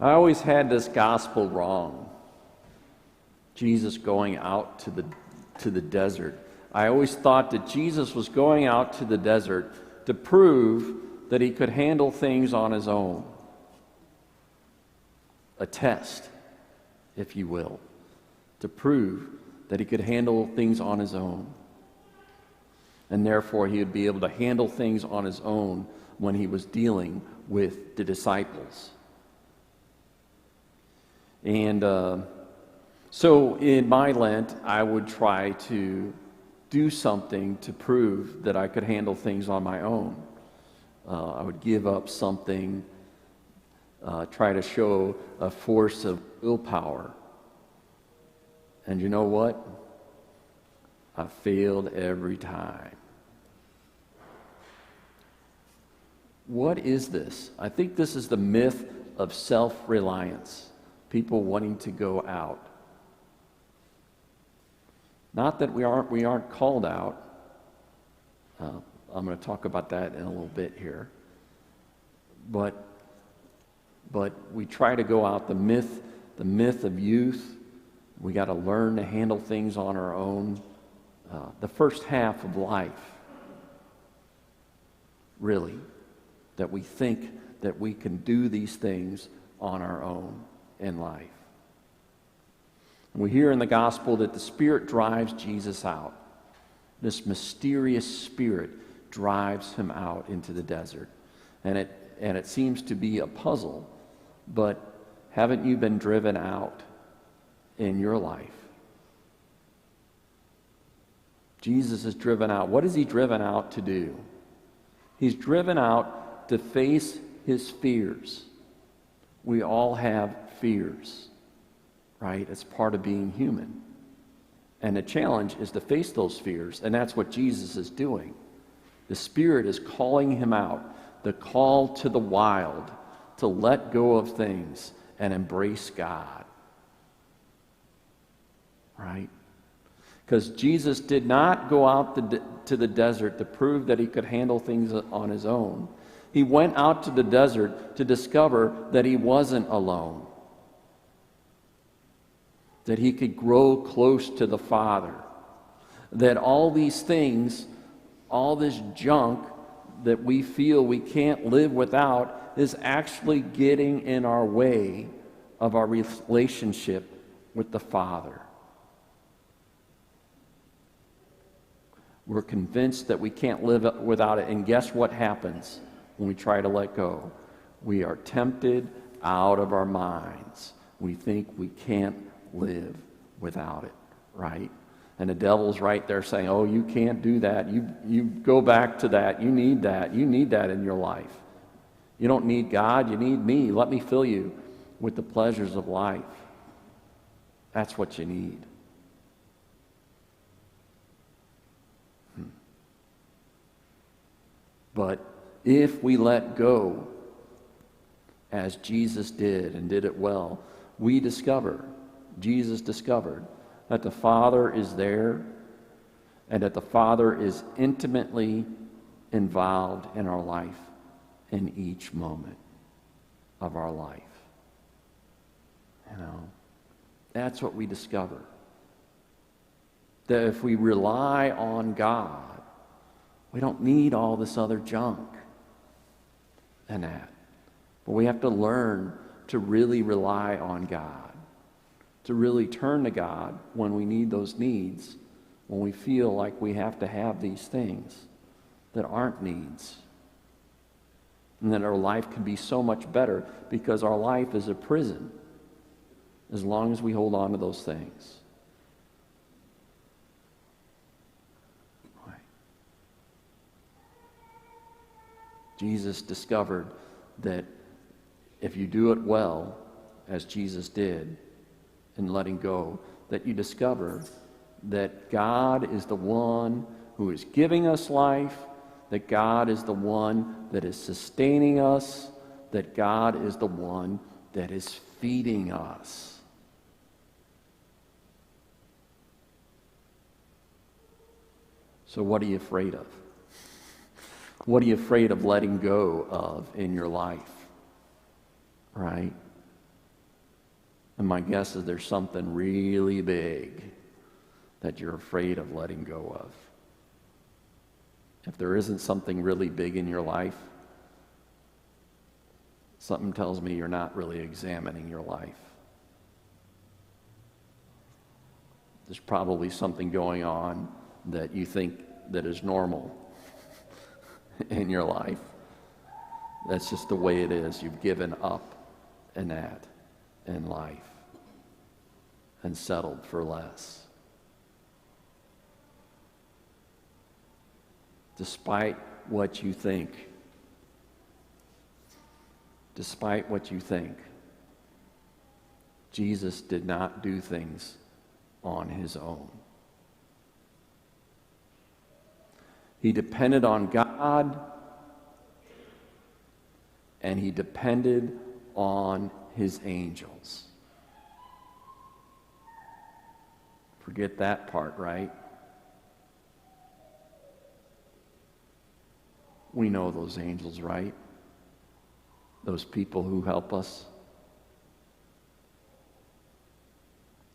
I always had this gospel wrong. Jesus going out to the desert. I always thought that Jesus was going out to the desert to prove that he could handle things on his own. A test, if you will, to prove that he could handle things on his own. And therefore he would be able to handle things on his own when he was dealing with the disciples. And so in my Lent, I would try to do something to prove that I could handle things on my own. I would give up something, try to show a force of willpower. And you know what? I failed every time. What is this? I think this is the myth of self-reliance. People wanting to go out. Not that we aren't called out. I'm going to talk about that in a little bit here. But we try to go out. The myth of youth. We got to learn to handle things on our own. The first half of life, really, that we think that we can do these things on our own in life. We hear in the gospel that the Spirit drives Jesus out. This mysterious Spirit drives him out into the desert. And it seems to be a puzzle, but haven't you been driven out in your life? Jesus is driven out. What is he driven out to do? He's driven out to face his fears. We all have fears, right? It's part of being human. And the challenge is to face those fears, and that's what Jesus is doing. The Spirit is calling him out, the call to the wild, to let go of things and embrace God, right? Because Jesus did not go out to the desert to prove that he could handle things on his own. He went out to the desert to discover that he wasn't alone, that he could grow close to the Father, that all these things, all this junk that we feel we can't live without is actually getting in our way of our relationship with the Father. We're convinced that we can't live without it, and guess what happens when we try to let go? We are tempted out of our minds. We think we can't live without it, right? And the devil's right there saying, oh, you can't do that. You go back to that. You need that. You need that in your life. You don't need God. You need me. Let me fill you with the pleasures of life. That's what you need. But if we let go, as Jesus did and did it well, Jesus discovered that the Father is there and that the Father is intimately involved in our life in each moment of our life. You know, that's what we discover. That if we rely on God, we don't need all this other junk and that. But we have to learn to really rely on God, to really turn to God when we need those needs, when we feel like we have to have these things that aren't needs. And that our life can be so much better because our life is a prison as long as we hold on to those things. Jesus discovered that if you do it well, as Jesus did, in letting go, that you discover that God is the one who is giving us life, that God is the one that is sustaining us, that God is the one that is feeding us. So what are you afraid of? What are you afraid of letting go of in your life? Right? And my guess is there's something really big that you're afraid of letting go of. If there isn't something really big in your life, something tells me you're not really examining your life. There's probably something going on that you think that is normal in your life. That's just the way it is. You've given up in that in life and settled for less. Despite what you think, Jesus did not do things on his own. He depended on God, and he depended on his angels. Forget that part, right? We know those angels, right? Those people who help us.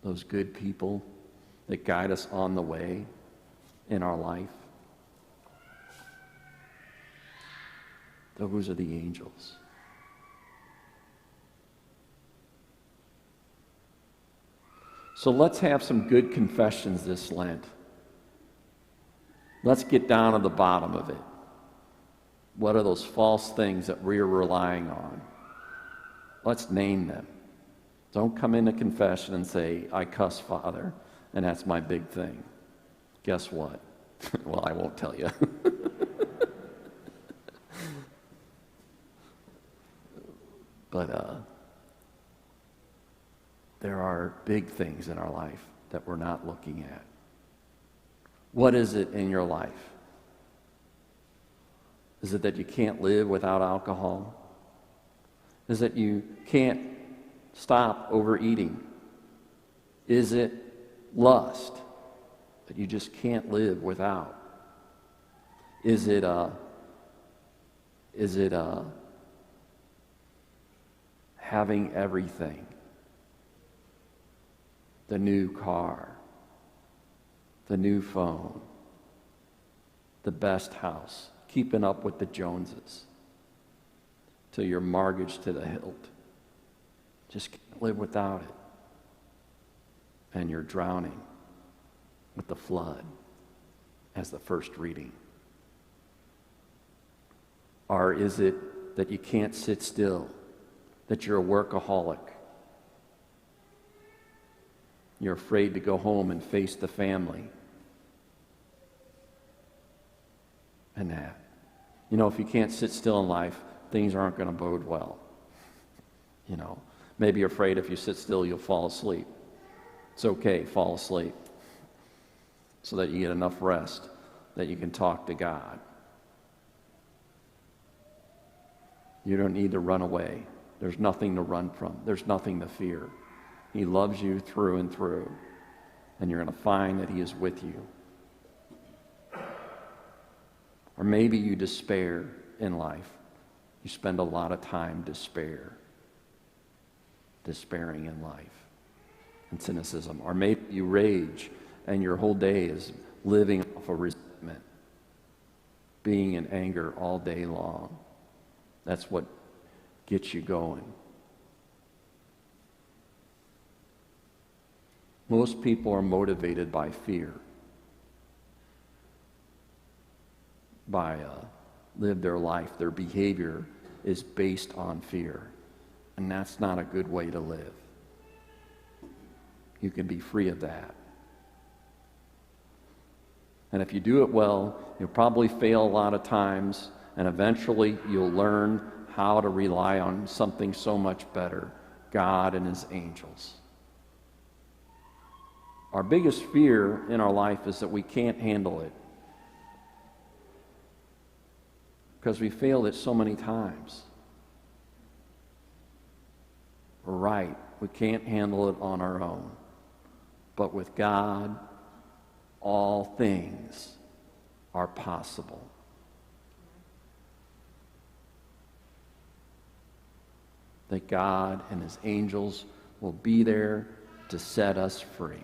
Those good people that guide us on the way in our life. Those are the angels. So let's have some good confessions this Lent. Let's get down to the bottom of it. What are those false things that we're relying on? Let's name them. Don't come into confession and say, I cuss Father, and that's my big thing. Guess what? Well, I won't tell you. But there are big things in our life that we're not looking at. What is it in your life? Is it that you can't live without alcohol? Is it you can't stop overeating? Is it lust that you just can't live without? Is it having everything? The new car, the new phone, the best house, keeping up with the Joneses, till you're mortgaged to the hilt. Just can't live without it. And you're drowning with the flood as the first reading. Or is it that you can't sit still, that you're a workaholic? You're afraid to go home and face the family. And that. You know, if you can't sit still in life, things aren't going to bode well. You know, maybe you're afraid if you sit still, you'll fall asleep. It's okay, fall asleep, so that you get enough rest that you can talk to God. You don't need to run away. There's nothing to run from. There's nothing to fear. He loves you through and through, and you're going to find that he is with you. Or maybe you despair in life. You spend a lot of time despairing in life, and cynicism. Or maybe you rage, and your whole day is living off of resentment, being in anger all day long. That's what gets you going. Most people are motivated by fear, live their life. Their behavior is based on fear, and that's not a good way to live. You can be free of that. And if you do it well, you'll probably fail a lot of times, and eventually you'll learn how to rely on something so much better, God and his angels. Our biggest fear in our life is that we can't handle it, because we failed it so many times. We're right. We can't handle it on our own. But with God, all things are possible. That God and his angels will be there to set us free.